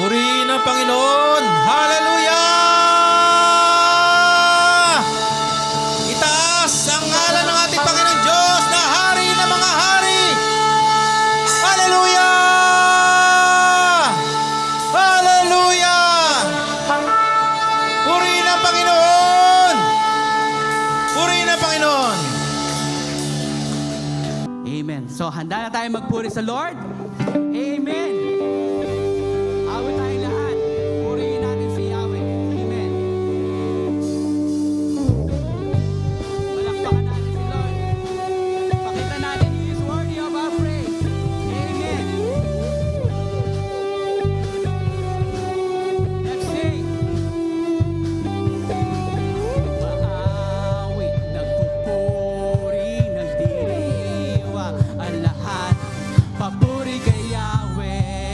Purihin ang Panginoon. Hallelujah! Itaas ang ngalan ng ating Panginoon Diyos na hari ng mga hari. Hallelujah! Hallelujah! Purihin ang Panginoon. Purihin ang Panginoon. Amen. So, handa na tayo magpuri sa Lord? Amen. Awit tayo lahat. Purihin natin si Yahweh. Amen. Palakpakan natin si Lord. Pakita natin He is worthy of our praise. Amen. Let's sing. Maawit, nagpupuri, nagdiriwang ang lahat. Papuri kay Yahweh.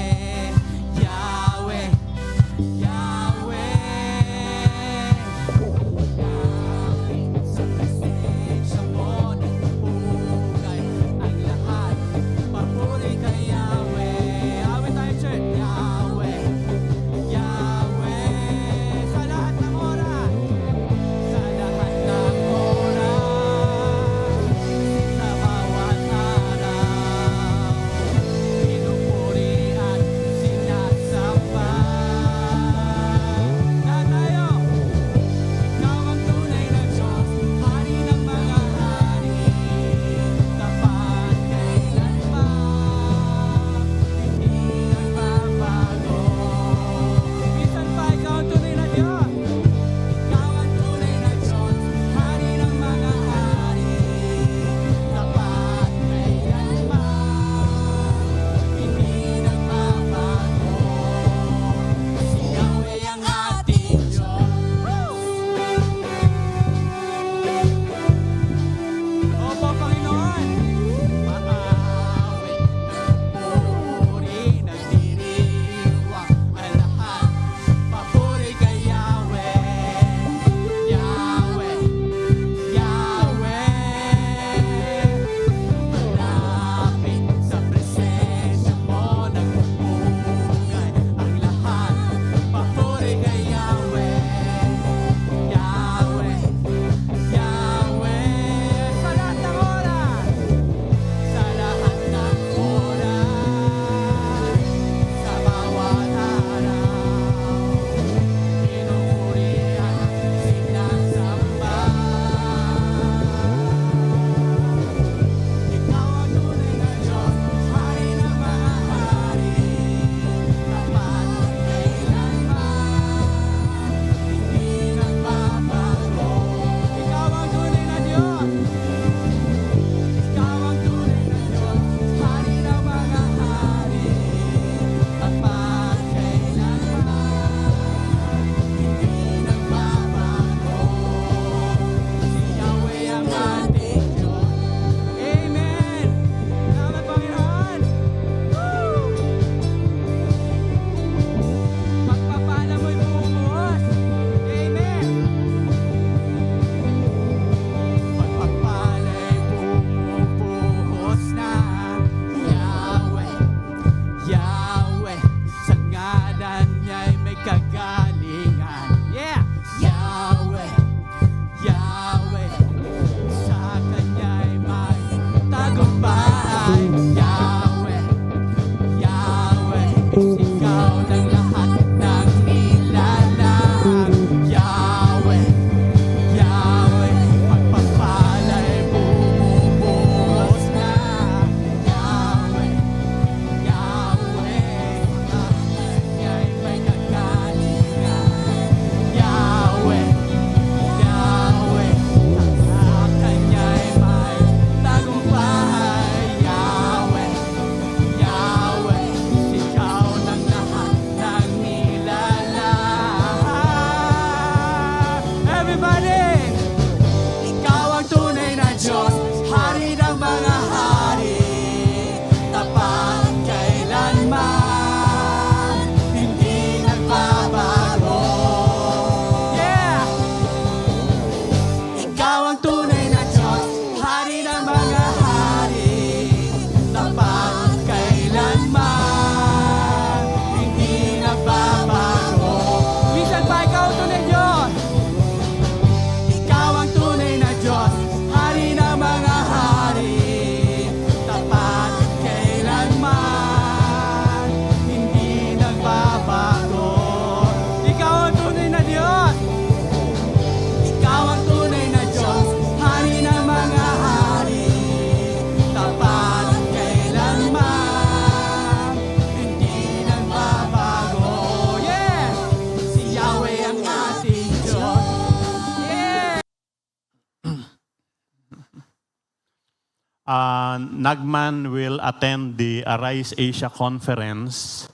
Nagman will attend the Arise Asia Conference.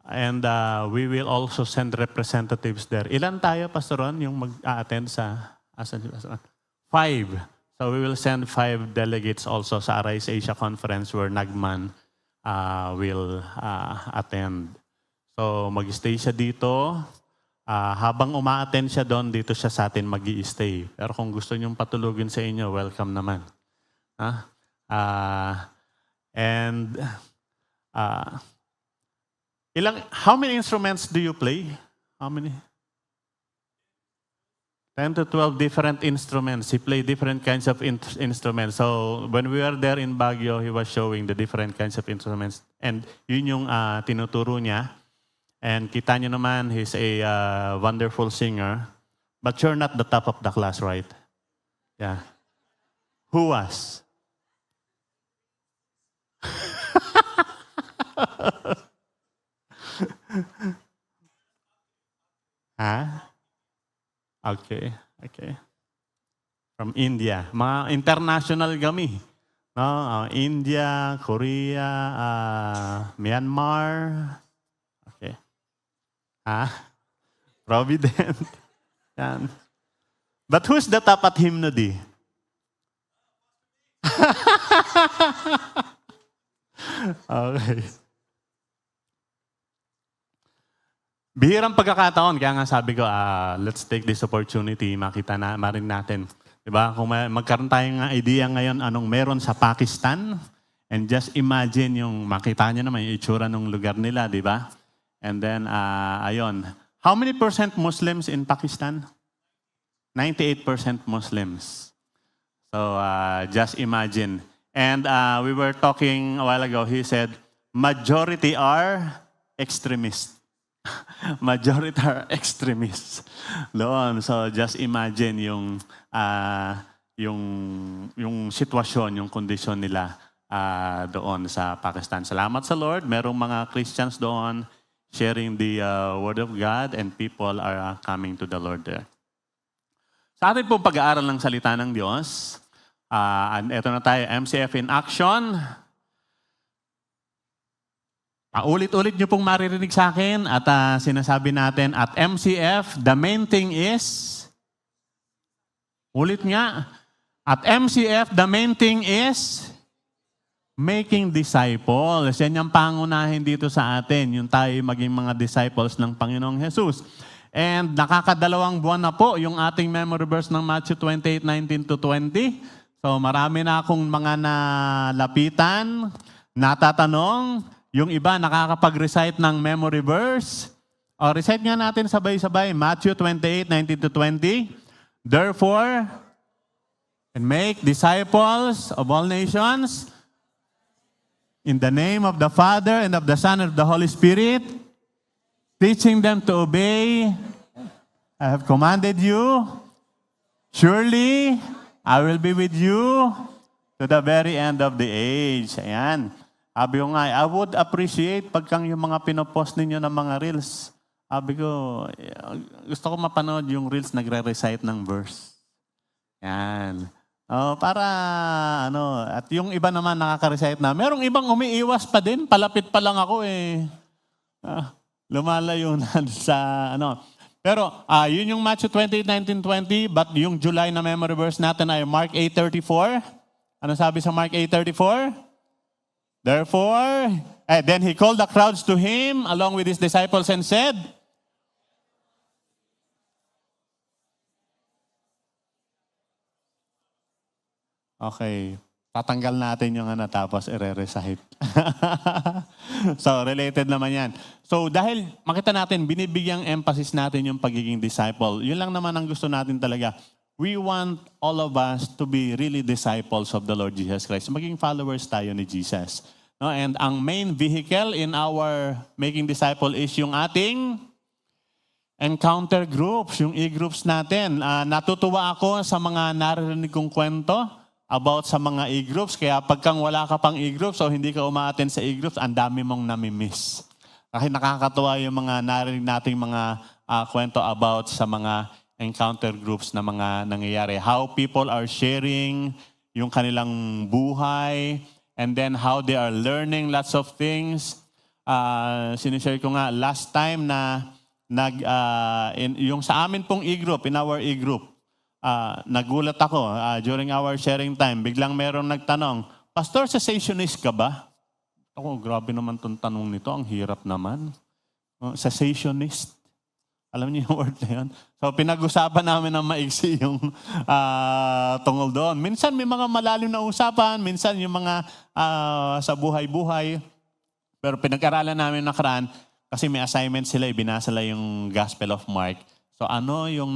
And we will also send representatives there. Ilan tayo, Pastor Ron, yung mag-attend sa... Asan? 5. So we will send 5 delegates also sa Arise Asia Conference where Nagman will attend. So mag-stay siya dito. Habang uma-attend siya doon, dito siya sa atin mag-i-stay. Pero kung gusto niyong patulugin sa inyo, welcome naman. How many instruments do you play? How many? 10 to 12 different instruments. He played different kinds of instruments. So when we were there in Baguio, he was showing the different kinds of instruments. And yun yung tinuturo niya. And kita niyo naman, he's a wonderful singer. But you're not the top of the class, right? Yeah. Who was? Okay. From India. Mga international kami. No? India, Korea, Myanmar. Okay. Provident. Yan. But who's the top at hymnody? Okay. Bihirang pagkakataon, kaya nga sabi ko, let's take this opportunity, marin natin. Diba? Kung magkaroon tayong idea ngayon anong meron sa Pakistan, and just imagine yung makita nyo naman yung itsura ng lugar nila, di ba? And then, ayun. How many percent Muslims in Pakistan? 98% Muslims. So, just imagine. And we were talking a while ago, he said, majority are extremists. Majority are extremists. Doon. So just imagine yung sitwasyon, yung kondisyon nila doon sa Pakistan. Salamat sa Lord. Merong mga Christians doon sharing the Word of God and people are coming to the Lord there. Sa atin pong pag-aaral ng salita ng Diyos, and eto na tayo, MCF in action. Ulit-ulit nyo pong maririnig sa akin at sinasabi natin at MCF, the main thing is, ulit nga, at MCF, the main thing is making disciples. Yan yung pangunahin dito sa atin, yung tayo maging mga disciples ng Panginoong Jesus. And nakakadalawang buwan na po yung ating memory verse ng Matthew 28:19-20. So marami na akong mga nalapitan, natatanong. Yung iba nakakapag-recite ng memory verse. O, recite nga natin sabay-sabay. Matthew 28:19-20. Therefore, and make disciples of all nations in the name of the Father and of the Son and of the Holy Spirit, teaching them to obey. I have commanded you. Surely, I will be with you to the very end of the age. Ayan. Sabi ko nga, I would appreciate pagkang yung mga pinopost ninyo ng mga reels. Sabi ko, gusto ko mapanood yung reels nagre-recite ng verse. Yan. Para, at yung iba naman nakaka-recite na. Merong ibang umiiwas pa din, palapit pa lang ako eh. Lumalayo na sa, Pero, yun yung Matthew 28:19-20, but yung July na memory verse natin ay Mark 8:34. Ano sabi sa Mark 8:34? Therefore, then he called the crowds to him along with his disciples and said, okay, tatanggal natin yung tapos i-recite. So, related naman yan. So, dahil makita natin, binibigyang emphasis natin yung pagiging disciple. Yun lang naman ang gusto natin talaga. We want all of us to be really disciples of the Lord Jesus Christ. Maging followers tayo ni Jesus. No? And ang main vehicle in our making disciple is yung ating encounter groups, yung e-groups natin. Natutuwa ako sa mga narinig kong kwento about sa mga e-groups. Kaya pagkang wala ka pang e-groups o hindi ka umaattend sa e-groups, ang dami mong namimiss. Kasi nakakatuwa yung mga narinig nating mga kwento about sa mga encounter groups na mga nangyayari. How people are sharing yung kanilang buhay, and then how they are learning lots of things. Sinishare ko nga last time na yung sa amin pong e-group, in our e-group, nagulat ako during our sharing time. Biglang merong nagtanong, Pastor, cessationist ka ba? Ako, grabe naman tong tanong nito. Ang hirap naman. Cessationist. Alam niyo yung word na yun? So, pinag-usapan namin ng maiksi yung tungkol doon. Minsan may mga malalim na usapan, minsan yung mga sa buhay-buhay. Pero pinag-aralan namin nakaraan, kasi may assignment sila, binasa nila yung Gospel of Mark. So ano yung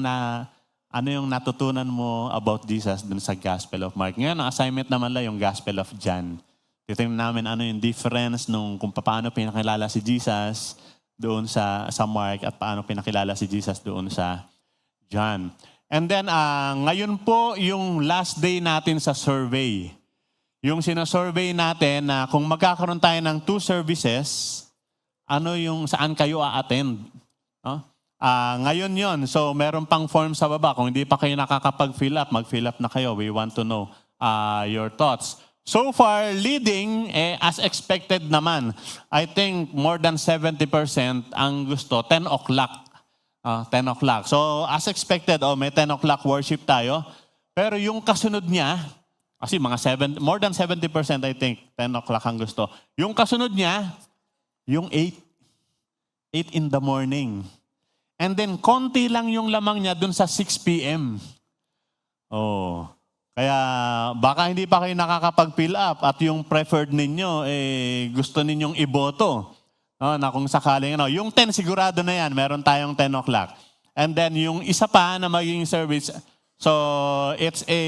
natutunan mo about Jesus dun sa Gospel of Mark? Ngayon, ang assignment naman lang yung Gospel of John. Titingnan namin ano yung difference nung kung paano pinakilala si Jesus doon sa Mark at paano pinakilala si Jesus doon sa John. And then, ngayon po yung last day natin sa survey. Yung sinasurvey natin na kung magkakaroon tayo ng 2 services, ano yung saan kayo a-attend? Ngayon yon. So, meron pang form sa baba. Kung hindi pa kayo nakakapag-fill up, mag-fill up na kayo. We want to know your thoughts. So far, leading, as expected naman. I think more than 70% ang gusto, 10 o'clock. 10 o'clock. So, as expected, may 10 o'clock worship tayo. Pero yung kasunod niya, kasi more than 70% I think, 10 o'clock ang gusto. Yung kasunod niya, yung 8 in the morning. And then, konti lang yung lamang niya dun sa 6 p.m. Kaya baka hindi pa kayo nakakapag-fill up at yung preferred ninyo, gusto ninyong iboto. Na kung sakaling, yung 10 sigurado na yan, meron tayong 10 o'clock. And then yung isa pa na magiging service, so it's a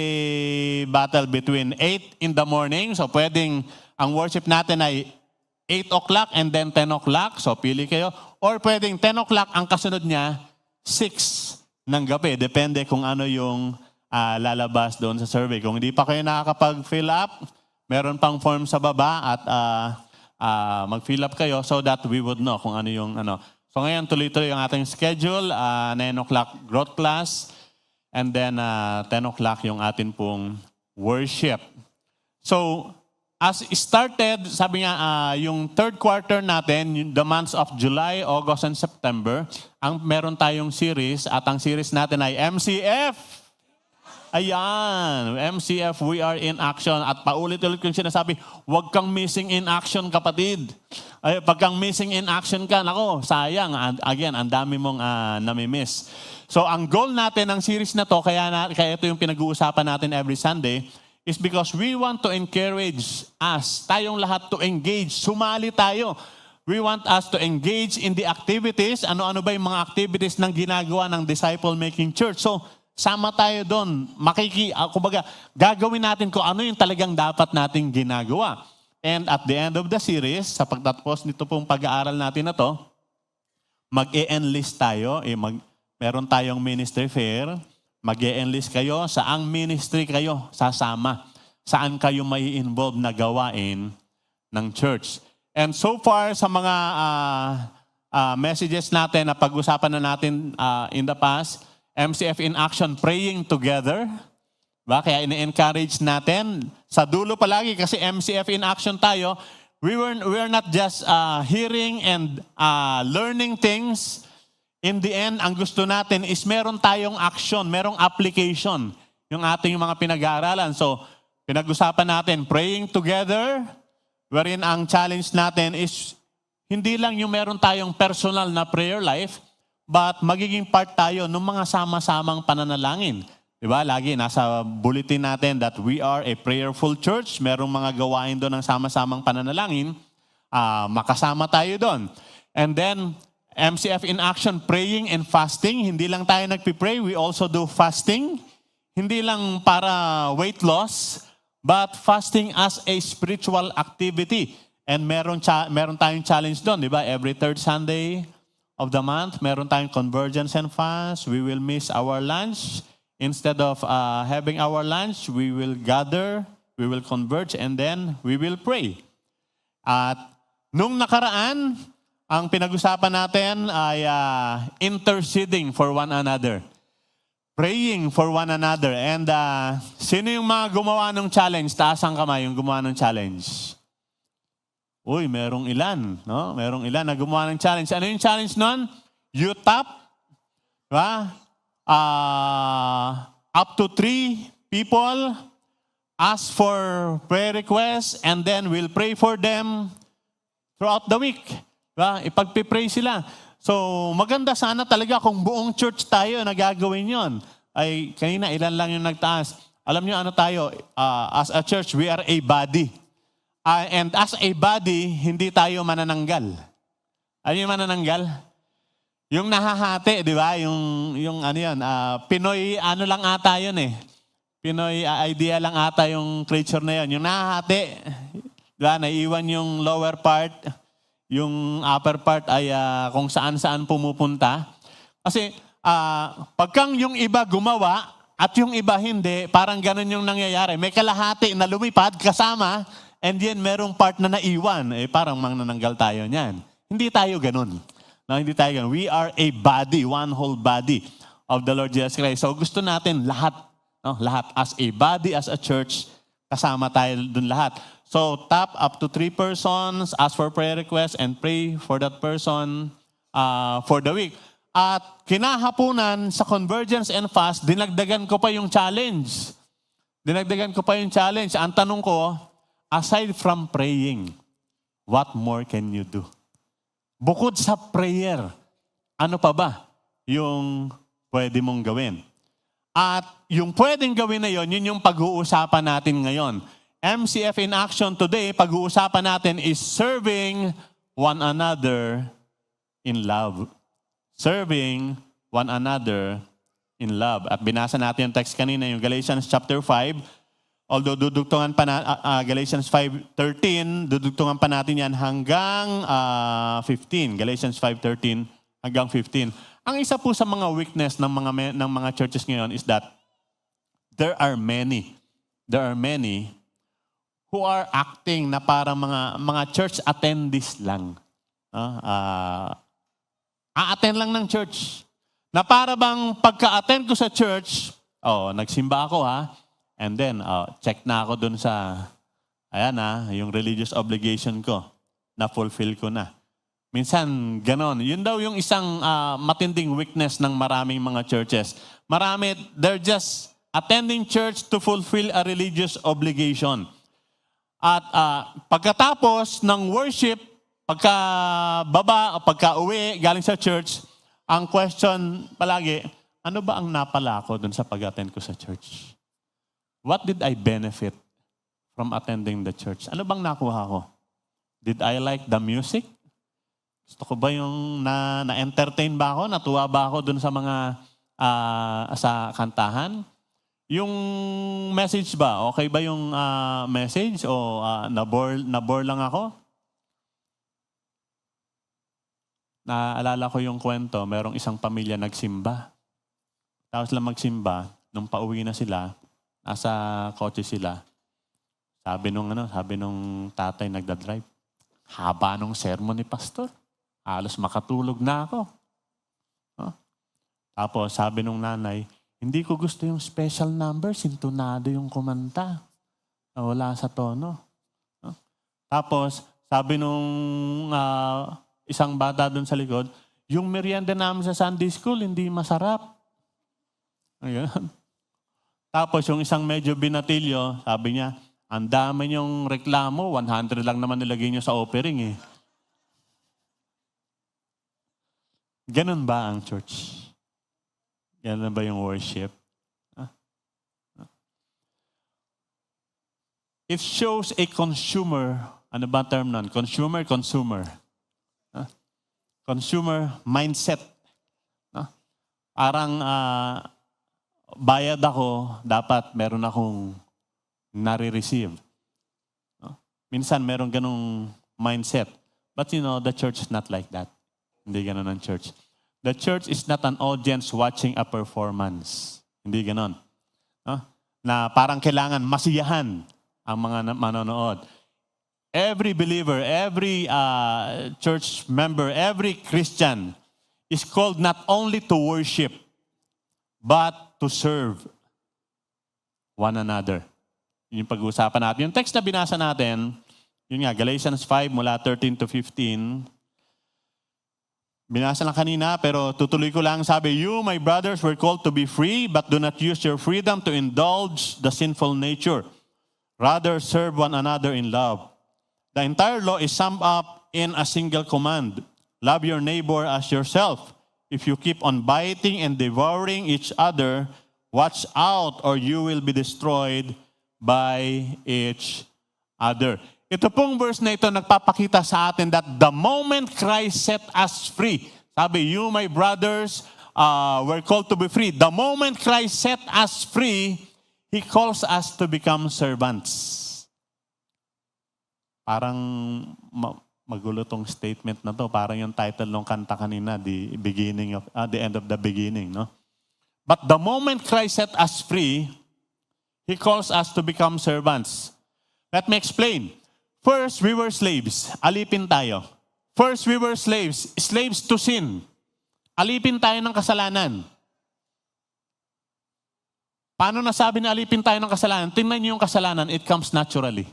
battle between 8 in the morning, so pwedeng ang worship natin ay 8 o'clock and then 10 o'clock, so pili kayo. Or pwedeng 10 o'clock, ang kasunod niya, 6 ng gabi. Depende kung ano yung lalabas doon sa survey. Kung hindi pa kayo nakakapag-fill up, meron pang form sa baba at mag-fill up kayo so that we would know kung ano yung ano. So ngayon, tuloy-tuloy ang ating schedule. 9 o'clock growth class and then 10 o'clock yung atin pong worship. So, as started, sabi nga, yung third quarter natin, the months of July, August, and September, ang meron tayong series at ang series natin ay MCF. Ayan, MCF, we are in action. At paulit-ulit kong sinasabi, huwag kang missing in action, kapatid. Ay, pag kang missing in action ka, nako, sayang. Again, ang dami mong namimiss. So, ang goal natin ng series na to, kaya ito yung pinag-uusapan natin every Sunday, is because we want to encourage us, tayong lahat to engage, sumali tayo. We want us to engage in the activities. Ano-ano ba yung mga activities ng ginagawa ng disciple-making church? So, sama tayo doon. Kumbaga, gagawin natin kung ano yung talagang dapat nating ginagawa. And at the end of the series, sa pagtatapos nito pong pag-aaral natin na to, mag-e-enlist tayo. Meron tayong ministry fair. Mag-e-enlist kayo. Saang ministry kayo sasama? Saan kayo may involve na gawain ng church? And so far, sa mga messages natin na pag-usapan na natin in the past, MCF in action, praying together. Kaya ini-encourage natin. Sa dulo palagi, kasi MCF in action tayo, we are not just hearing and learning things. In the end, ang gusto natin is meron tayong action, merong application yung ating mga pinag-aaralan. So, pinag-usapan natin, praying together, wherein ang challenge natin is hindi lang yung meron tayong personal na prayer life, but magiging part tayo ng mga sama-samang pananalangin. Diba? Lagi nasa bulletin natin that we are a prayerful church. Merong mga gawain doon ng sama-samang pananalangin. Makasama tayo doon. And then, MCF in action, praying and fasting. Hindi lang tayo nagpipray, we also do fasting. Hindi lang para weight loss, but fasting as a spiritual activity. And meron tayong challenge doon, di ba? Every third Sunday of the month, meron tayong convergence and fast. We will miss our lunch. Instead of having our lunch, we will gather, we will converge, and then we will pray. At nung nakaraan, ang pinag-usapan natin ay interceding for one another. praying for one another. And sino yung mga gumawa ng challenge? Taas ang kamay yung gumawa ng challenge. Uy, merong ilan. No? Merong ilan na gumawa ng challenge. Ano yung challenge nun? You tap, diba? Up to 3 people, ask for prayer requests, and then we'll pray for them throughout the week. Diba? Ipagpipray sila. So, maganda sana talaga kung buong church tayo na gagawin yon. Ay, kanina ilan lang yung nagtaas. Alam niyo ano tayo, as a church, we are a body. And as a body, hindi tayo manananggal. Ano yung manananggal? Yung nahahati, di ba? Yung ano yun, Pinoy ano lang ata yun eh. Pinoy idea lang ata yung creature na yun. Yung nahahati, di ba? Naiwan yung lower part, yung upper part ay kung saan-saan pumupunta. Kasi pagkang yung iba gumawa at yung iba hindi, parang ganun yung nangyayari. May kalahati na lumipad kasama, and then merong part na naiwan. Parang manananggal tayo niyan. Hindi tayo ganun. No, hindi tayo ganun. We are a body, one whole body of the Lord Jesus Christ. So gusto natin lahat, no, lahat as a body, as a church, kasama tayo dun lahat. So tap up to 3 persons, ask for prayer requests, and pray for that person for the week. At kinahapunan sa Convergence and Fast, dinagdagan ko pa yung challenge. Ang tanong ko, aside from praying, what more can you do? Bukod sa prayer, ano pa ba yung pwede mong gawin? At yung pwedeng gawin na yun yung pag-uusapan natin ngayon. MCF in Action today, pag-uusapan natin is serving one another in love. Serving one another in love. At binasa natin yung text kanina, yung Galatians chapter 5. Although dudugtungan pa na Galatians 5:13, dudugtungan pa natin yan hanggang 15. Galatians 5:13 hanggang 15. Ang isa po sa mga weakness ng mga churches ngayon is that there are many who are acting na para mga church attendees lang. A-attend lang ng church. Na para bang pagka-attend ko sa church, nagsimba ako and then, check na ako dun sa, yung religious obligation ko, na-fulfill ko na. Minsan, ganon. Yun daw yung isang matinding weakness ng maraming mga churches. They're just attending church to fulfill a religious obligation. At pagkatapos ng worship, pagka-baba o pagka-uwi galing sa church, ang question palagi, ano ba ang napala ko dun sa pag-attend ko sa church? What did I benefit from attending the church? Ano bang nakuha ko? Did I like the music? Gusto ko ba yung na-entertain ba ako? Natuwa ba ako dun sa mga sa kantahan? Yung message ba? Okay ba yung message? O nabore lang ako? Naalala ko yung kwento, merong isang pamilya nagsimba. Tapos lang magsimba, nung pauwi na sila, nasa kotse sila. Sabi nung tatay nagdadrive, haba nung sermon ni pastor. Halos makatulog na ako. Tapos sabi nung nanay, hindi ko gusto yung special number, sintonado yung kumanta. Wala sa tono. Tapos sabi nung isang bata doon sa likod, yung merienda namin sa Sunday School, hindi masarap. Ayan. Tapos yung isang medyo binatilyo, sabi niya, ang dami niyong reklamo, 100 lang naman nilagay niyo sa offering eh. Ganun ba ang church? Ganun ba yung worship? It shows a consumer, ano ba term nun? Consumer. Consumer mindset. Parang bayad ako, dapat meron akong nare-receive. Minsan meron ganong mindset. But the church is not like that. Hindi ganon ang church. The church is not an audience watching a performance. Hindi ganon. Na parang kailangan masiyahan ang mga manonood. Every believer, every church member, every Christian is called not only to worship, but to serve one another. Yun yung pag-uusapan natin. Yung text na binasa natin, yun nga, Galatians 5 mula 13 to 15. Binasa lang kanina, pero tutuloy ko lang. Sabi, you, my brothers, were called to be free, but do not use your freedom to indulge the sinful nature. Rather, serve one another in love. The entire law is summed up in a single command. Love your neighbor as yourself. If you keep on biting and devouring each other, watch out or you will be destroyed by each other. Ito pong verse na ito nagpapakita sa atin that the moment Christ set us free, sabi, you, my brothers, were called to be free. The moment Christ set us free, He calls us to become servants. Parang magulo tong statement na to. Parang yung title ng kanta kanina, the end of the beginning, no? But the moment Christ set us free, He calls us to become servants. Let me explain. First, we were slaves. Alipin tayo. First, we were slaves. Slaves to sin. Alipin tayo ng kasalanan. Paano nasabi na alipin tayo ng kasalanan? Tingnan niyo yung kasalanan, it comes naturally.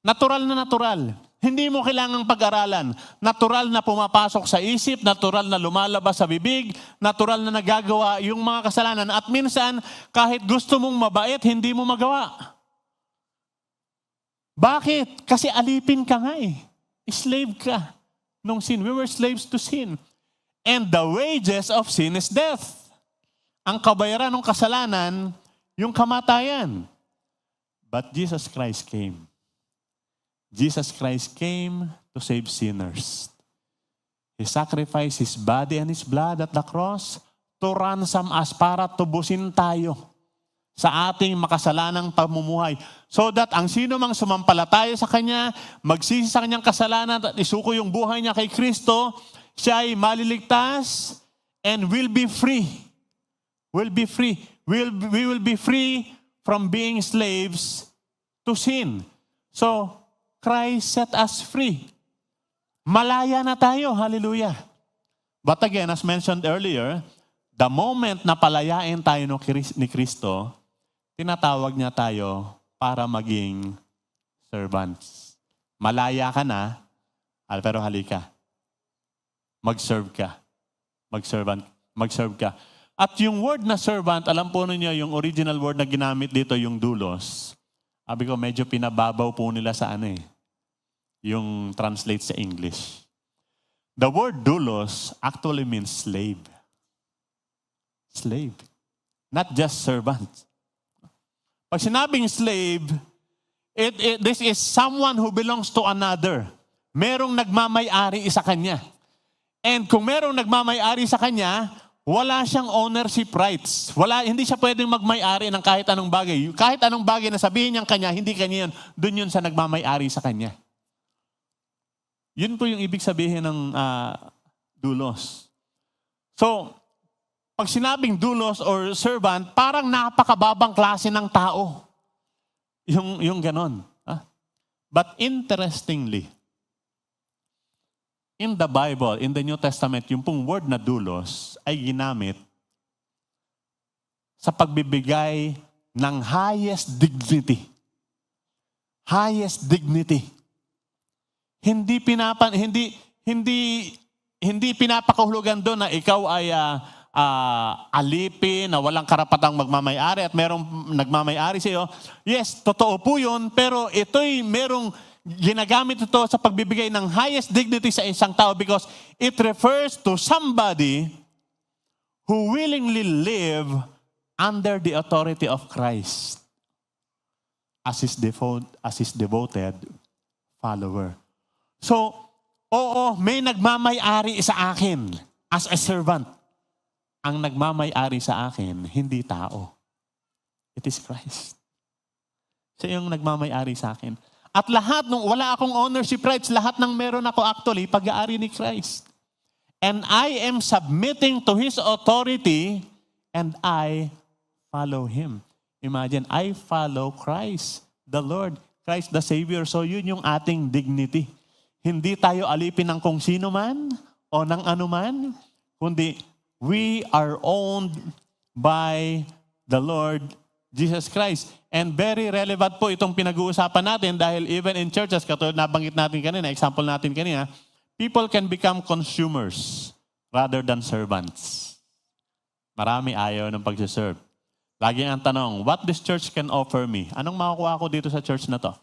Natural na natural. Hindi mo kailangang pag-aralan. Natural na pumapasok sa isip, natural na lumalabas sa bibig, natural na nagagawa yung mga kasalanan. At minsan, kahit gusto mong mabait, hindi mo magawa. Bakit? Kasi alipin ka nga eh. Slave ka nung sin. We were slaves to sin. And the wages of sin is death. Ang kabayaran ng kasalanan, yung kamatayan. But Jesus Christ came. Jesus Christ came to save sinners. He sacrificed His body and His blood at the cross to ransom us, para tubusin tayo sa ating makasalanang pamumuhay. So that ang sino mang sumampalataya sa Kanya, magsisi sa Kanyang kasalanan at isuko yung buhay niya kay Kristo, siya ay maliligtas and will be free. Will be free. We will be free from being slaves to sin. So, Christ set us free. Malaya na tayo. Hallelujah. But again, as mentioned earlier, the moment na palayain tayo ni Kristo, tinatawag niya tayo para maging servants. Malaya ka na, pero halika. Mag-serve ka. Mag-serve ka. At yung word na servant, alam po ninyo, yung original word na ginamit dito, yung doulos. Sabi ko, medyo pinababaw po nila sa yung translate sa English. The word doulos actually means slave. Slave. Not just servant. Pag sinabing slave, this is someone who belongs to another. Merong nagmamay-ari sa kanya. And kung merong nagmamay-ari sa kanya, wala siyang ownership rights. Hindi siya pwedeng magmay-ari ng kahit anong bagay. Kahit anong bagay na sabihin niyang kanya, hindi kanya yun. Doon yun sa nagmamay-ari sa kanya. Yun po yung ibig sabihin ng doulos. So, pag sinabing doulos or servant, parang napakababang klase ng tao. Yung ganon. But interestingly, in the Bible, in the New Testament, yung pong word na doulos ay ginamit sa pagbibigay ng highest dignity. Highest dignity. Hindi pinapakahulugan doon na ikaw ay alipin, na walang karapatang magmamay-ari at merong nagmamay-ari sa iyo. Yes, totoo po yun, pero ito'y merong ginagamit ito sa pagbibigay ng highest dignity sa isang tao because it refers to somebody who willingly live under the authority of Christ as his devoted follower. So, oo, may nagmamay-ari sa akin as a servant. Ang nagmamay-ari sa akin, hindi tao. It is Christ. Siya yung nagmamay-ari sa akin. At lahat, wala akong ownership rights, lahat ng meron ako actually, pag-aari ni Christ. And I am submitting to His authority and I follow Him. Imagine, I follow Christ, the Lord, Christ the Savior. So yun yung ating dignity. Hindi tayo alipin ng kung sino man o ng anuman, kundi we are owned by the Lord Jesus Christ. And very relevant po itong pinag-uusapan natin dahil even in churches, katulad nabanggit natin kanina, example natin kanina, people can become consumers rather than servants. Marami ayaw ng pag-serve. Lagi ang tanong, what this church can offer me? Anong makukuha ko dito sa church na to?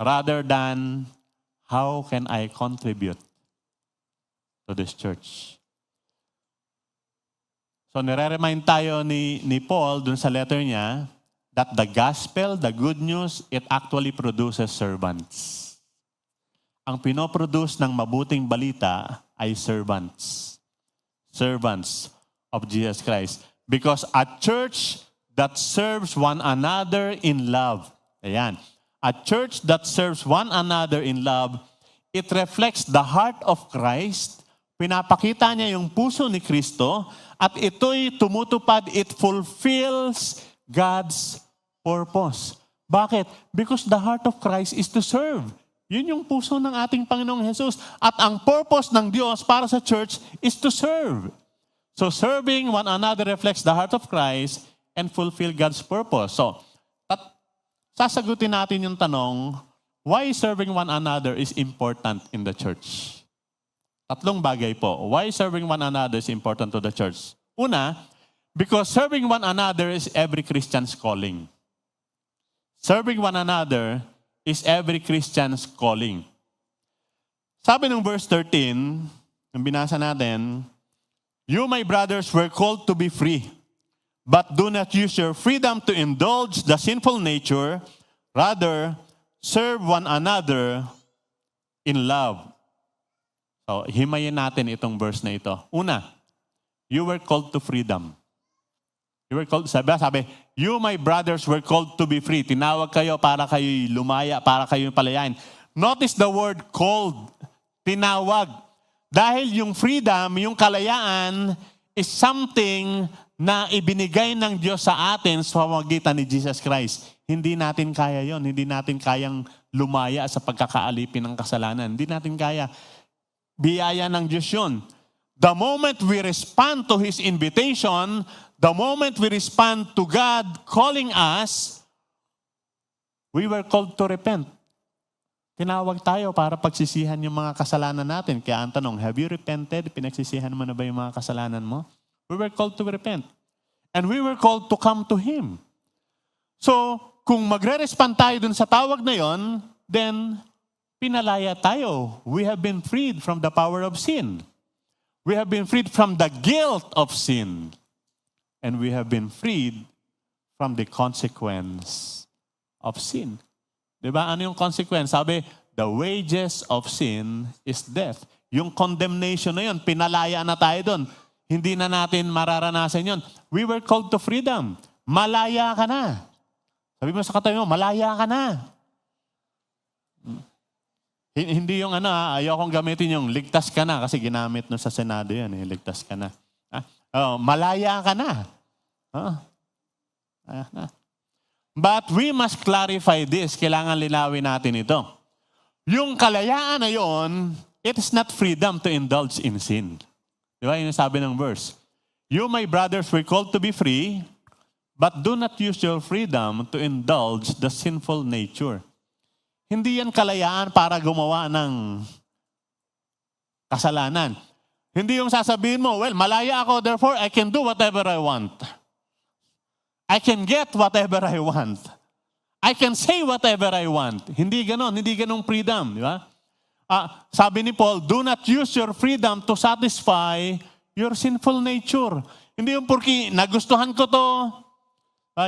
Rather than, how can I contribute to this church? So nire-remind tayo ni Paul dun sa letter niya that the gospel, the good news, it actually produces servants. Ang pinoproduce ng mabuting balita ay servants. Servants of Jesus Christ. Because a church that serves one another in love. Ayan. A church that serves one another in love, it reflects the heart of Christ. Pinapakita niya yung puso ni Kristo at ito'y tumutupad, it fulfills God's purpose. Bakit? Because the heart of Christ is to serve. Yun yung puso ng ating Panginoong Jesus. At ang purpose ng Diyos para sa church is to serve. So serving one another reflects the heart of Christ and fulfill God's purpose. So, sasagutin natin yung tanong, why serving one another is important in the church? Tatlong bagay po. Why serving one another is important to the church? Una, because serving one another is every Christian's calling. Serving one another is every Christian's calling. Sabi ng verse 13, yung binasa natin, you, my brothers, were called to be free, but do not use your freedom to indulge the sinful nature. Rather, serve one another in love. So, himayin natin itong verse na ito. Una, you were called to freedom. You were called, sabi, you, my brothers, were called to be free. Tinawag kayo para kayo lumaya, para kayo palayain. Notice the word called, tinawag. Dahil yung freedom, yung kalayaan, is something na ibinigay ng Diyos sa atin sa pamamagitan ni Jesus Christ. Hindi natin kaya yon. Hindi natin kayang lumaya sa pagkakaalipin ng kasalanan. Hindi natin kaya. Biyaya ng Diyos yun. The moment we respond to His invitation, the moment we respond to God calling us, we were called to repent. Tinawag tayo para pagsisihan yung mga kasalanan natin. Kaya ang tanong, have you repented? Pinagsisihan mo na ba yung mga kasalanan mo? We were called to repent. And we were called to come to Him. So, kung magre-respond tayo dun sa tawag na yon, then pinalaya tayo. We have been freed from the power of sin. We have been freed from the guilt of sin. And we have been freed from the consequence of sin. Diba? Ano yung consequence? Sabi, the wages of sin is death. Yung condemnation na yun, pinalaya na tayo doon. Hindi na natin mararanasan yun. We were called to freedom. Malaya ka na. Sabi mo sa katabi mo, malaya ka na. Hindi yung ayokong gamitin yung ligtas ka na kasi ginamit no sa Senado yan. Ligtas ka na. Malaya ka na. But we must clarify this. Kailangan linawin natin ito. Yung kalayaan na yon, it is not freedom to indulge in sin. Di ba? Yung sabi ng verse. You, my brothers, were called to be free, but do not use your freedom to indulge the sinful nature. Hindi yan kalayaan para gumawa ng kasalanan. Hindi yung sasabihin mo, well, malaya ako, therefore I can do whatever I want. I can get whatever I want. I can say whatever I want. Hindi ganon, hindi ganong freedom. Di ba? Sabi ni Paul, do not use your freedom to satisfy your sinful nature. Hindi yung porque nagustuhan ko to.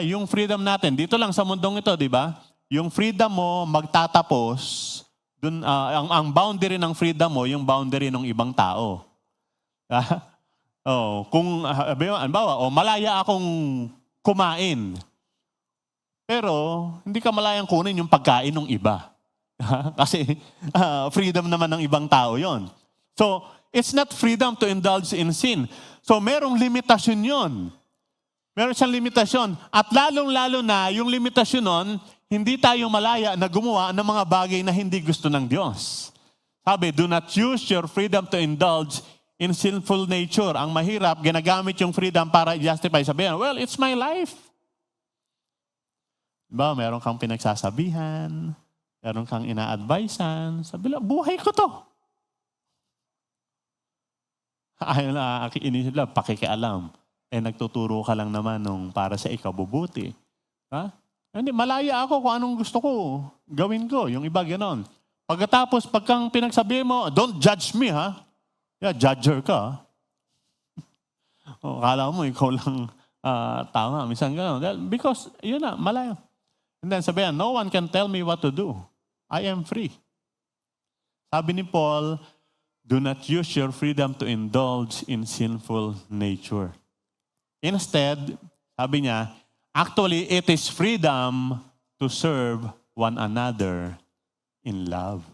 Yung freedom natin, dito lang sa mundong ito, di ba? Yung freedom mo magtatapos, dun, ang boundary ng freedom mo, yung boundary ng ibang tao. Kung, malaya akong kumain. Pero, hindi ka malayang kunin yung pagkain ng iba. Kasi, freedom naman ng ibang tao yon. So, it's not freedom to indulge in sin. So, merong limitasyon yon. Meron siyang limitasyon. At lalong-lalo na, yung limitasyon nun, hindi tayo malaya na gumawa ng mga bagay na hindi gusto ng Diyos. Sabi, do not use your freedom to indulge in sinful nature. Ang mahirap, ginagamit yung freedom para justify. Sabihin, well, it's my life. Diba, meron kang pinagsasabihan, meron kang ina-advisean. Sabi lang, buhay ko to. Ayaw na, inisip lang, pakikialam. Nagtuturo ka lang naman nung para sa ikabubuti. Ha? Hindi, malaya ako kung anong gusto ko. Gawin ko. Yung iba ganon. Pagkatapos, pagkang pinagsabi mo, don't judge me, ha? Yeah, judger ka. Kala mo, ikaw lang tama. Minsan ganon. Because, yun na, malaya. And then sabihan, no one can tell me what to do. I am free. Sabi ni Paul, do not use your freedom to indulge in sinful nature. Instead, sabi niya, actually, it is freedom to serve one another in love.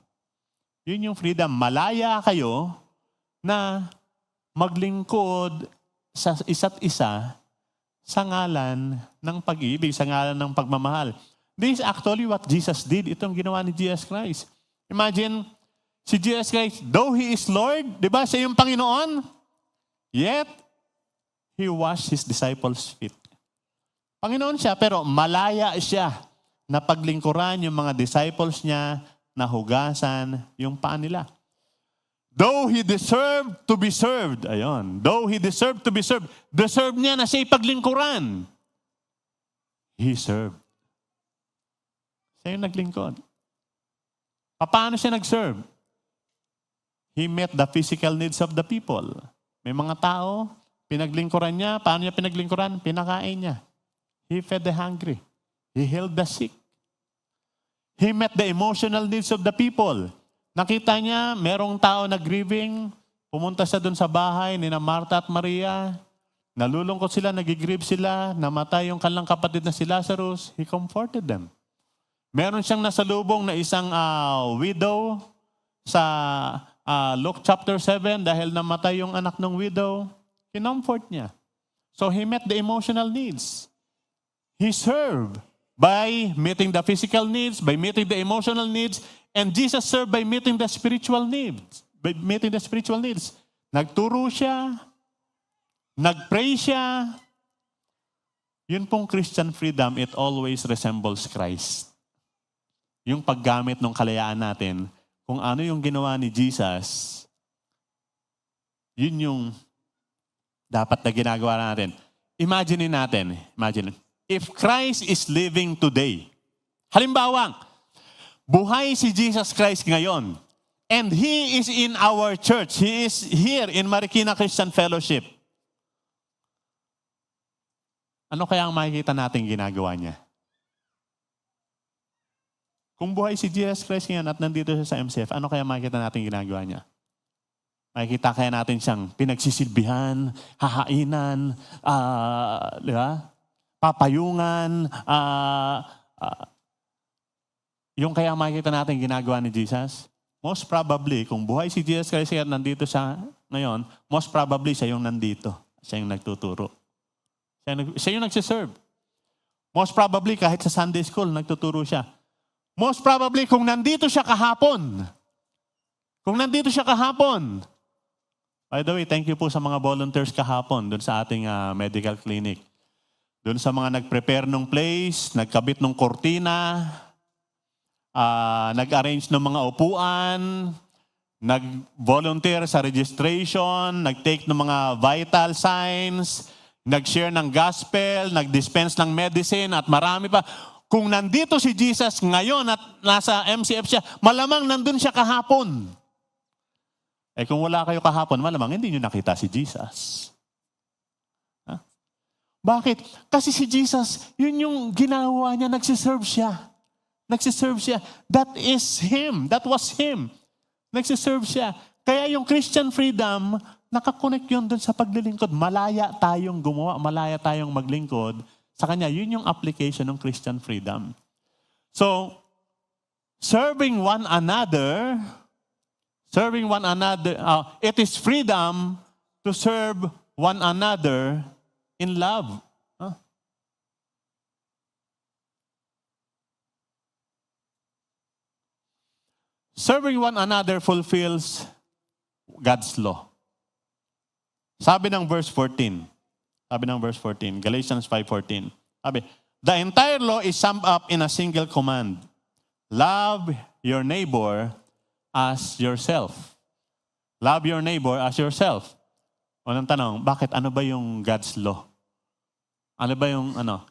Yun yung freedom. Malaya kayo na maglingkod sa isa't isa sa ngalan ng pag-ibig, sa ngalan ng pagmamahal. This is actually what Jesus did. Itong ginawa ni Jesus Christ. Imagine, si Jesus Christ, though He is Lord, di ba, siya yung Panginoon, yet, He washed His disciples' feet. Panginoon siya, pero malaya siya na paglingkuran yung mga disciples niya na hugasan yung paa nila. Though He deserved to be served, ayon, though He deserved to be served, deserve niya na siya paglingkuran. He served. Siya yung naglingkod. Paano siya nag-serve? He met the physical needs of the people. May mga tao, pinaglingkuran niya. Paano niya pinaglingkuran? Pinakain niya. He fed the hungry. He healed the sick. He met the emotional needs of the people. Nakita niya, merong tao na grieving. Pumunta siya dun sa bahay ni na Martha at Maria. Nalulungkot sila, nagigrieve sila. Namatay yung kanilang kapatid na si Lazarus. He comforted them. Meron siyang nasalubong na isang widow sa Luke chapter 7 dahil namatay yung anak ng widow. Kinomfort niya. So he met the emotional needs. He served by meeting the physical needs, by meeting the emotional needs, and Jesus served by meeting the spiritual needs. By meeting the spiritual needs. Nagturo siya, nagpray siya. Yun pong Christian freedom, it always resembles Christ. Yung paggamit ng kalayaan natin, kung ano yung ginawa ni Jesus, yun yung dapat na ginagawa natin. Imagine natin, if Christ is living today, halimbawa, buhay si Jesus Christ ngayon, and He is in our church, He is here in Marikina Christian Fellowship, ano kaya ang makikita natin ginagawa niya? Kung buhay si Jesus Christ ngayon at nandito siya sa MCF, ano kaya makikita natin ginagawa niya? Makikita kaya natin siyang pinagsisilbihan, hahainan, di ba? Papayungan, yung kaya makikita natin ginagawa ni Jesus? Most probably, kung buhay si Jesus Christ at nandito siya ngayon, most probably siya yung nandito. Siya yung nagtuturo. Siya yung nagsiserve. Most probably, kahit sa Sunday school, nagtuturo siya. Most probably, kung nandito siya kahapon. By the way, thank you po sa mga volunteers kahapon doon sa ating medical clinic. Doon sa mga nag-prepare ng place, nagkabit ng kortina, nag-arrange ng mga upuan, nag-volunteer sa registration, nag-take ng mga vital signs, nag-share ng gospel, nag-dispense ng medicine at marami pa. Kung nandito si Jesus ngayon at nasa MCF siya, malamang nandun siya kahapon. Kung wala kayo kahapon, malamang hindi nyo nakita si Jesus. Ha? Bakit? Kasi si Jesus, yun yung ginawa niya, nagsiserve siya. That is Him. That was Him. Nagsiserve siya. Kaya yung Christian freedom, nakakonect yun dun sa paglilingkod. Malaya tayong gumawa, malaya tayong maglingkod. Sa Kanya, yun yung application ng Christian freedom. So, serving one another, it is freedom to serve one another in love. Huh? Serving one another fulfills God's law. Sabi ng verse 14. Sabi ng verse 14, Galatians 5:14. Sabi, the entire law is summed up in a single command. Love your neighbor as yourself. Love your neighbor as yourself. Unang tanong, bakit? Ano ba yung God's law? Ano ba yung ano?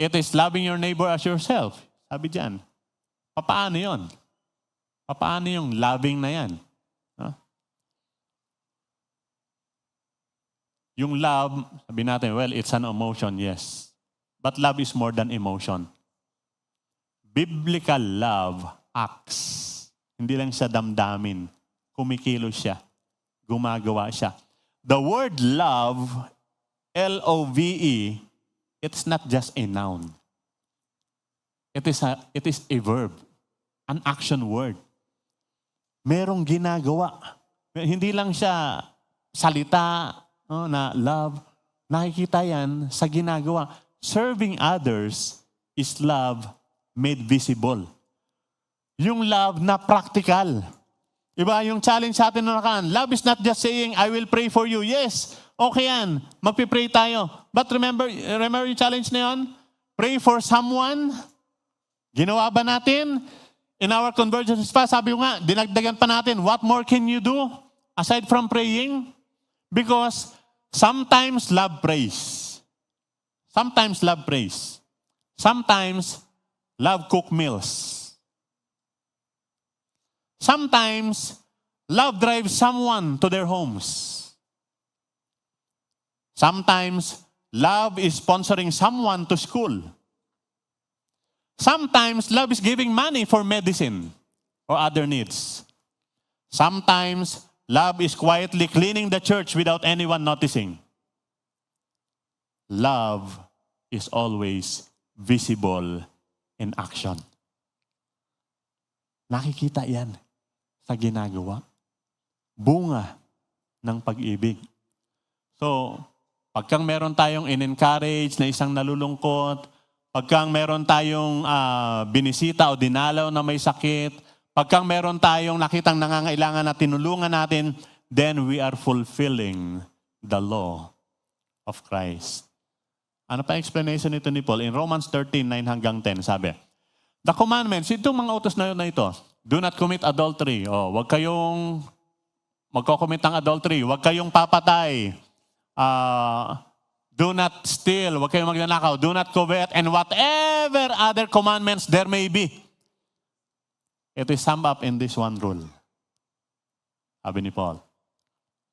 It is loving your neighbor as yourself. Sabi diyan. Paano yon? Paano yung loving na yan? Huh? Yung love, sabi natin, well, it's an emotion, yes. But love is more than emotion. Biblical love acts. Hindi lang siya damdamin. Kumikilos siya. Gumagawa siya. The word love, L-O-V-E, it's not just a noun. It is a verb. An action word. Merong ginagawa. Hindi lang siya salita na love. Nakikita yan sa ginagawa. Serving others is love made visible. Yung love na practical. Iba yung challenge sa atin na nakaan. Love is not just saying, I will pray for you. Yes, okay yan. Magpipray tayo. But remember yung challenge na yun? Pray for someone. Ginawa ba natin? In our convergence fast, sabi ko nga, dinagdagan pa natin, what more can you do aside from praying? Because sometimes love prays. Sometimes love prays. Sometimes love cook meals. Sometimes love drives someone to their homes. Sometimes love is sponsoring someone to school. Sometimes love is giving money for medicine or other needs. Sometimes love is quietly cleaning the church without anyone noticing. Love is always visible in action. Nakikita yan sa ginagawa. Bunga ng pag-ibig. So, pagkang meron tayong in-encourage na isang nalulungkot, pagkang meron tayong binisita o dinalaw na may sakit, pagkang meron tayong nakitang nangangailangan na tinulungan natin, then we are fulfilling the law of Christ. Ano pa explanation nito ni Paul? In Romans 13:9-10, sabi, the commandments, itong mga utos na ito, do not commit adultery. Huwag kayong magko-commit ng adultery. Huwag kayong papatay. Do not steal. Huwag kayong magnanakaw. Do not covet. And whatever other commandments there may be. It is summed up in this one rule. Sabi ni Paul,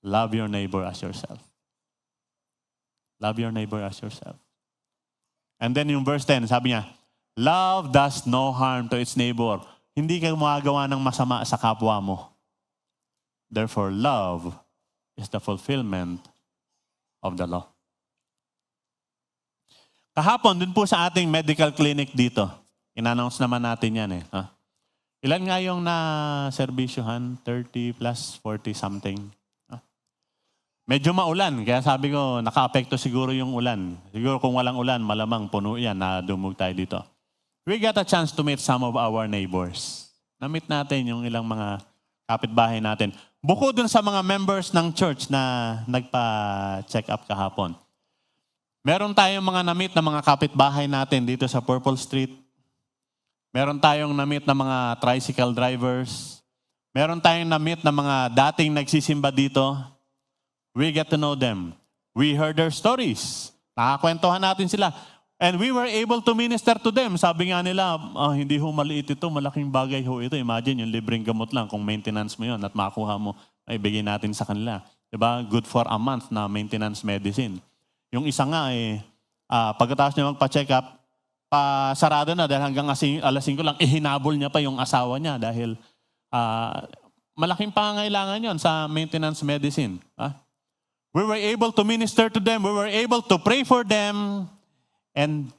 love your neighbor as yourself. Love your neighbor as yourself. And then yung verse 10, sabi niya, love does no harm to its neighbor. Hindi ka magagawa ng masama sa kapwa mo. Therefore, love is the fulfillment of the law. Kahapon, dun po sa ating medical clinic dito, in-announce naman natin yan . Ilan nga yung na-servisyohan? 30 plus 40 something. Medyo maulan, kaya sabi ko, naka-apekto siguro yung ulan. Siguro kung walang ulan, malamang puno yan na dumug tayo dito. We got a chance to meet some of our neighbors. Na-meet natin yung ilang mga kapitbahay natin. Bukod dun sa mga members ng church na nagpa-check up kahapon. Meron tayong mga na-meet na mga kapitbahay natin dito sa Purple Street. Meron tayong na-meet na mga tricycle drivers. Meron tayong na-meet na mga dating nagsisimba dito. We get to know them. We heard their stories. Nakakwentuhan natin sila. And we were able to minister to them. Sabi nga nila, hindi ho maliit ito, malaking bagay ho ito. Imagine yung libreng gamot lang kung maintenance mo yun at makuha mo, ay bigay natin sa kanila. Diba? Good for a month na maintenance medicine. Yung isa nga pagkatapos niya magpa-check up, sarado na dahil hanggang alas 5 lang, hinabol niya pa yung asawa niya dahil malaking pangangailangan yon sa maintenance medicine. We were able to minister to them. We were able to pray for them. And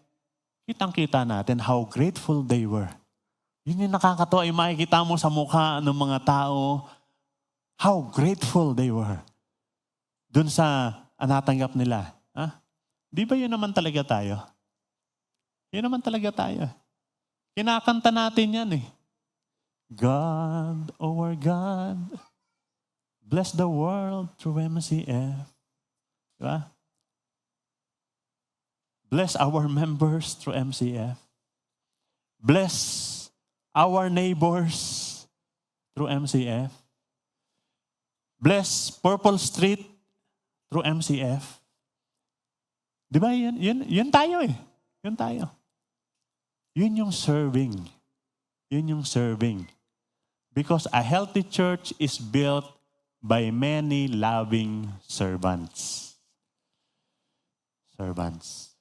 kitang-kita natin how grateful they were. Yun yung nakakatawa, yung makikita mo sa mukha ng mga tao, how grateful they were. Dun sa natanggap nila. Di ba yun naman talaga tayo? Yun naman talaga tayo. Kinakanta natin yan . God, our God, Bless the world through MCF. Diba? Bless our members through MCF. Bless our neighbors through MCF. Bless Purple Street through MCF. Di ba? Yun tayo eh. Yun tayo. Yun yung serving. Yun yung serving. Because a healthy church is built by many loving servants. Servants.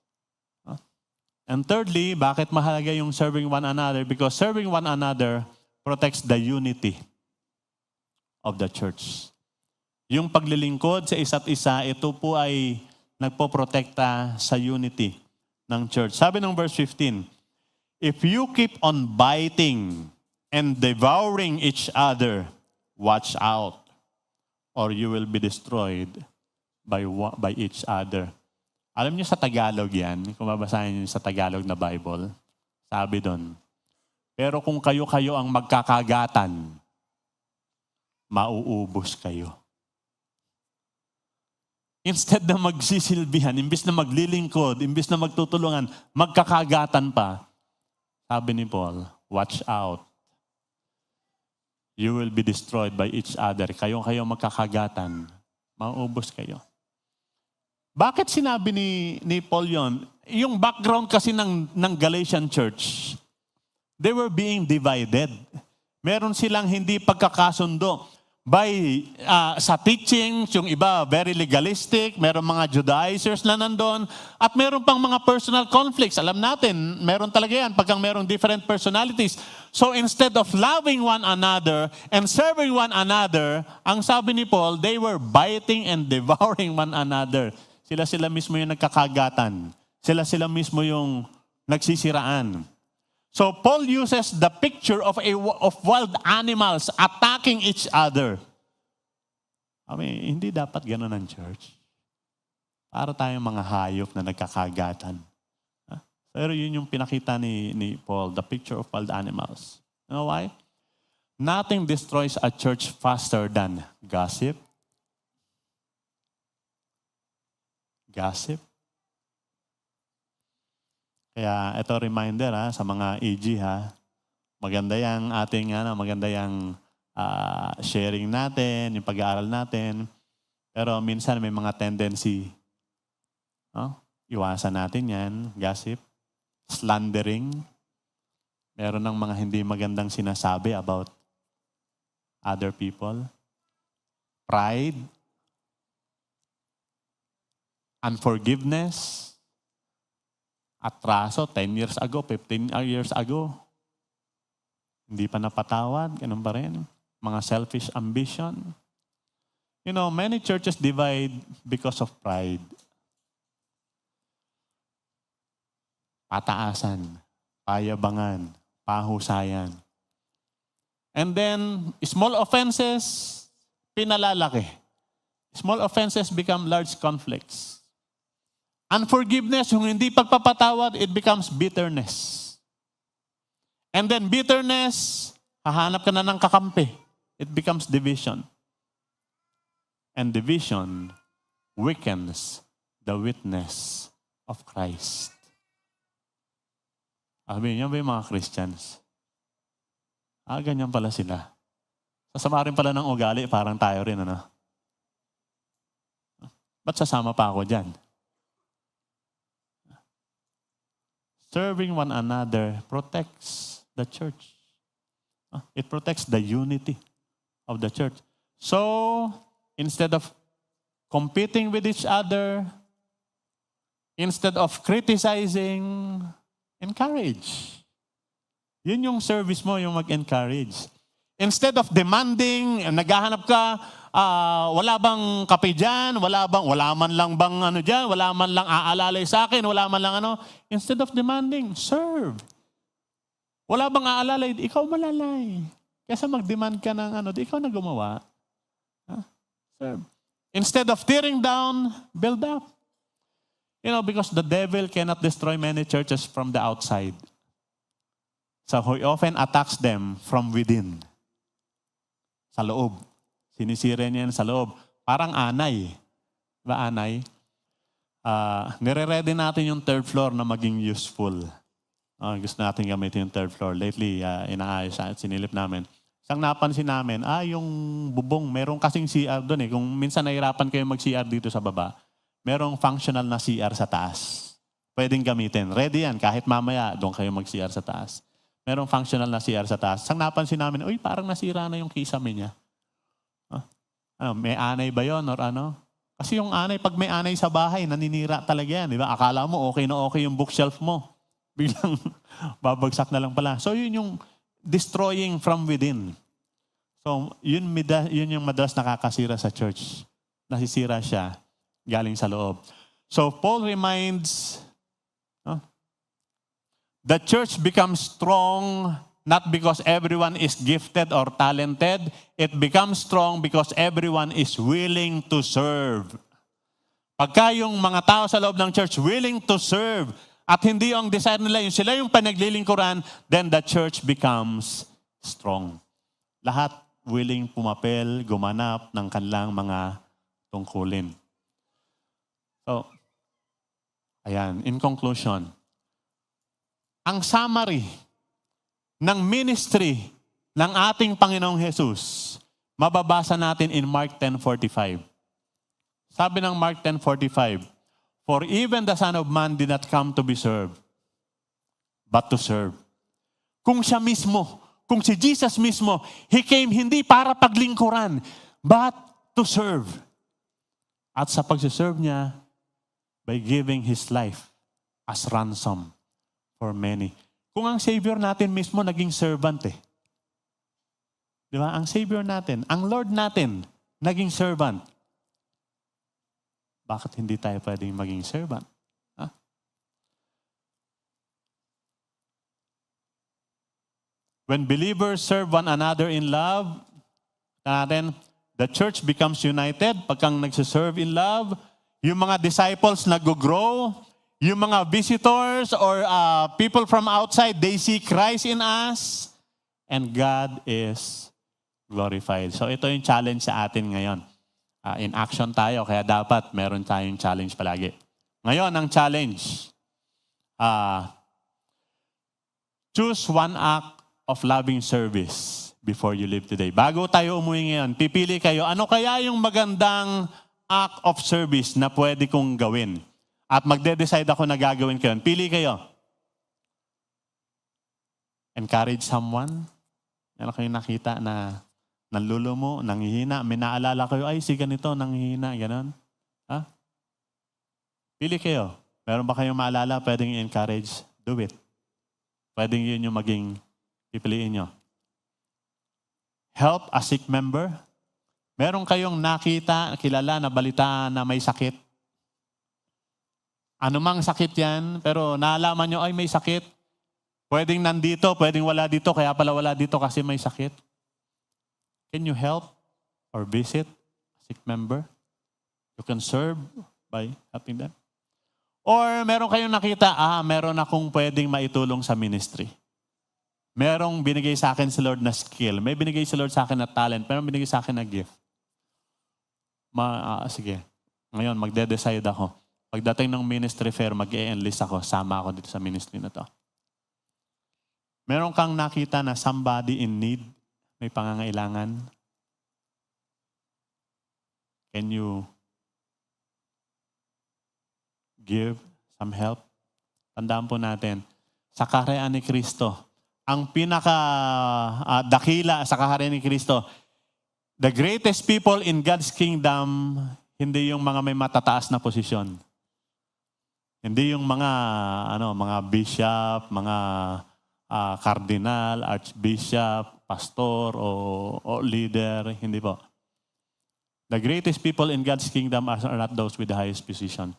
And thirdly, bakit mahalaga yung serving one another? Because serving one another protects the unity of the church. Yung paglilingkod sa isa't isa, ito po ay nagpoprotekta sa unity ng church. Sabi ng verse 15, if you keep on biting and devouring each other, watch out, or you will be destroyed by each other. Alam niyo sa Tagalog yan, kung babasahin niyo sa Tagalog na Bible, sabi doon, pero kung kayo-kayo ang magkakagatan, mauubos kayo. Instead na magsisilbihan, imbis na maglilingkod, imbis na magtutulungan, magkakagatan pa. Sabi ni Paul, watch out. You will be destroyed by each other. Kayo-kayo magkakagatan, mauubos kayo. Bakit sinabi ni Paul yon? Yung background kasi ng Galatian church, they were being divided. Meron silang hindi pagkakasundo. Sa teachings, yung iba very legalistic, meron mga Judaizers na nandun, at meron pang mga personal conflicts. Alam natin, meron talaga yan pagkang merong different personalities. So instead of loving one another and serving one another, ang sabi ni Paul, they were biting and devouring one another. Sila mismo yung nagkakagatan. Sila mismo yung nagsisiraan. So Paul uses the picture of wild animals attacking each other. I mean, hindi dapat gano'n ang church. Para tayong mga hayop na nagkakagatan. Pero yun yung pinakita ni Paul, the picture of wild animals. You know why? Nothing destroys a church faster than gossip. Gossip. Kaya ito reminder sa mga EG maganda yang ating maganda yang sharing natin, yung pag-aaral natin. Pero minsan may mga tendency. Iwasan natin yan, gossip, slandering. Meron ng mga hindi magandang sinasabi about other people. Pride. Unforgiveness. Atraso, 10 years ago, 15 years ago. Hindi pa napatawad, ganun pa rin. Mga selfish ambition. You know, many churches divide because of pride. Pataasan, payabangan, pahusayan. And then, small offenses, pinalalaki. Small offenses become large conflicts. Unforgiveness, yung hindi pagpapatawad, it becomes bitterness. And then bitterness, hahanap ka na ng kakampi. It becomes division. And division weakens the witness of Christ. Sabi niyo ba yung mga Christians? Ganyan pala sila. Sasama rin pala ng ugali, parang tayo rin, Ba't sasama pa ako dyan? Serving one another protects the church. It protects the unity of the church. So, instead of competing with each other, instead of criticizing, encourage. Yun yung service mo, yung mag-encourage. Instead of demanding, naghahanap ka, wala bang kape dyan? Wala man lang bang dyan? Wala man lang aalalay sa akin? Wala man lang Instead of demanding, serve. Wala bang aalalay? Ikaw malalay. Kesa mag-demand ka ng di ikaw na gumawa. Serve. Instead of tearing down, build up. You know, because the devil cannot destroy many churches from the outside. So he often attacks them from within. Sa loob. Sinisira niya yan sa loob. Parang anay. Diba anay? Nire-ready natin yung third floor na maging useful. Gusto natin gamitin yung third floor. Lately, inaayos at sinilip namin. Isang napansin namin, yung bubong, merong kasing CR doon eh. Kung minsan nahirapan kayo mag-CR dito sa baba, merong functional na CR sa taas. Pwedeng gamitin. Ready yan. Kahit mamaya, doon kayo mag-CR sa taas. Merong functional na CR sa taas. Isang napansin namin, parang nasira na yung kisame niya. May anay ba yun or ano? Kasi yung anay, pag may anay sa bahay, naninira talaga yan. Di ba? Akala mo okay na okay yung bookshelf mo. Biglang babagsak na lang pala. So yun yung destroying from within. So yun yung madalas nakakasira sa church. Nasisira siya galing sa loob. So Paul reminds, the church becomes strong not because everyone is gifted or talented. It becomes strong because everyone is willing to serve. Pagka yung mga tao sa loob ng church willing to serve at hindi yung desire nila, yung sila yung panaglilingkuran, then the church becomes strong. Lahat willing pumapel, gumanap ng kanilang mga tungkulin. So, ayan, in conclusion, ang summary ng ministry ng ating Panginoong Jesus, mababasa natin in Mark 10:45. Sabi ng Mark 10:45, for even the Son of Man did not come to be served, but to serve. Kung siya mismo, kung si Jesus mismo, He came hindi para paglingkuran, but to serve. At sa pagsiserve niya, by giving His life as ransom for many. Kung ang Savior natin mismo naging servant eh. Di ba? Ang Savior natin, ang Lord natin, naging servant. Bakit hindi tayo pwedeng maging servant? When believers serve one another in love, natin, the church becomes united. Pagkang nagsiserve in love, yung mga disciples nag-grow, yung mga visitors or people from outside, they see Christ in us, and God is glorified. So ito yung challenge sa atin ngayon. In action tayo, kaya dapat meron tayong challenge palagi. Ngayon, ang challenge, choose one act of loving service before you leave today. Bago tayo umuwi ngayon, pipili kayo, ano kaya yung magandang act of service na pwede kong gawin? At magde-decide ako na gagawin ko yun. Pili kayo. Encourage someone. Meron kayong nakita na nanlulumo, nanghihina. May naalala kayo, ay si ganito, nanghihina, gano'n. Pili kayo. Meron ba kayong maalala, pwedeng i-encourage? Do it. Pwedeng yun yung maging pipiliin nyo. Help a sick member. Meron kayong nakita, kilala, na balita na may sakit. Anumang sakit yan, pero naalaman nyo, ay may sakit. Pwedeng nandito, pwedeng wala dito, kaya pala wala dito kasi may sakit. Can you help or visit a sick member? You can serve by helping them. Or meron kayong nakita, meron akong pwedeng maitulong sa ministry. Merong binigay sa akin si Lord na skill. May binigay si Lord sa akin na talent. Merong binigay sa akin na gift. Sige. Ngayon, magde-decide ako. Pagdating ng ministry fair, mag-e-enlist ako. Sama ako dito sa ministry na to. Meron kang nakita na somebody in need, may pangangailangan. Can you give some help? Tandaan po natin, sa kaharian ni Kristo, ang pinaka-dakila sa kaharian ni Kristo, the greatest people in God's kingdom, hindi yung mga may matataas na posisyon. Hindi yung mga bishop, mga cardinal, archbishop, pastor o leader, hindi po. The greatest people in God's kingdom are not those with the highest position,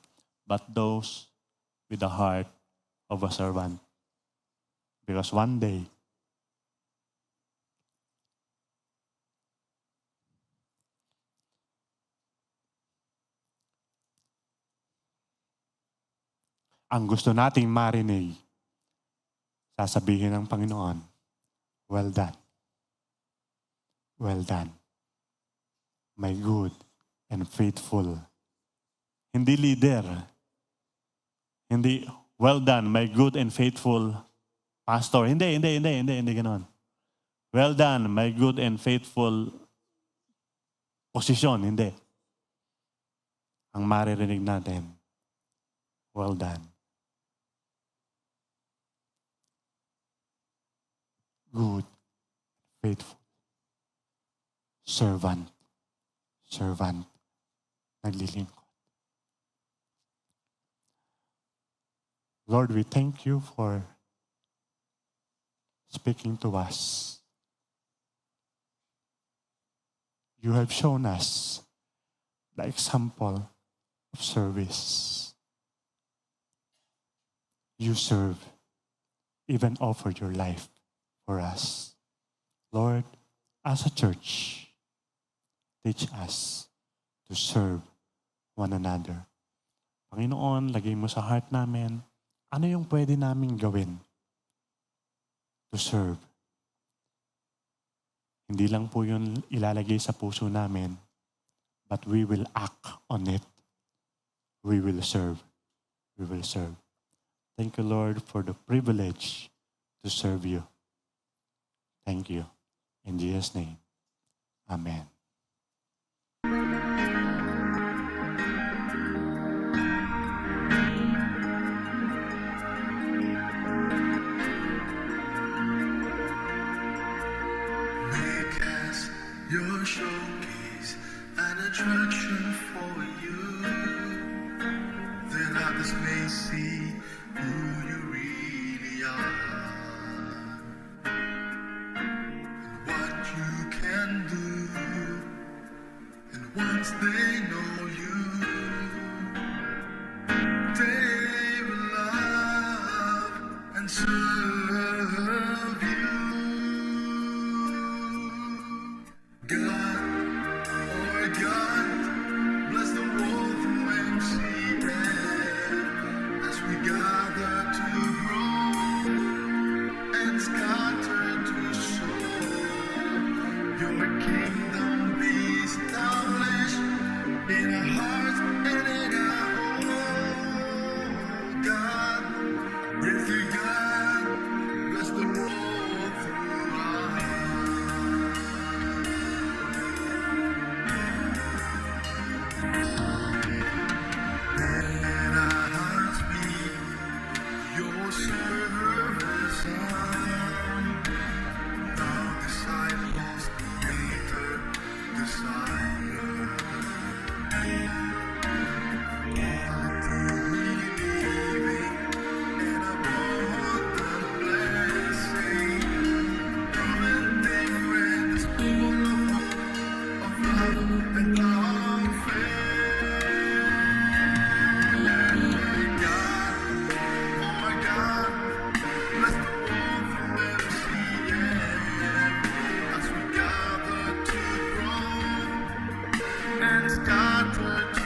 but those with the heart of a servant. Because one day, ang gusto nating marinig, sasabihin ng Panginoon, well done. Well done. my good and faithful. Hindi leader. Hindi, well done, my good and faithful pastor. Hindi ganon. Well done, my good and faithful posisyon. Hindi. Ang maririnig natin, well done. Good, faithful, servant, naglilingkod. Lord, we thank you for speaking to us. You have shown us the example of service. You serve, even offered your life for us. Lord, as a church, teach us to serve one another. Panginoon, lagay mo sa heart namin, ano yung pwede naming gawin to serve? Hindi lang po yun ilalagay sa puso namin, but we will act on it. We will serve. We will serve. Thank you, Lord, for the privilege to serve you. Thank you. In Jesus' name, amen. Make us your showcase, an attraction for you, that others may see who you really are, and what you can do. And once they know you, they will love and serve you. God, oh God, bless the world through MCF as we gather to grow and scatter to sow. Your kingdom be established in our hearts and in our home. God, breathe through God, bless the world through us. Let our hearts be your service arm. Now disciples later desire. Believing in abundant blessing. Coming different, full of hope, of love and of faith. God, oh my God, bless the world from MCF as we gather to grow and scatter to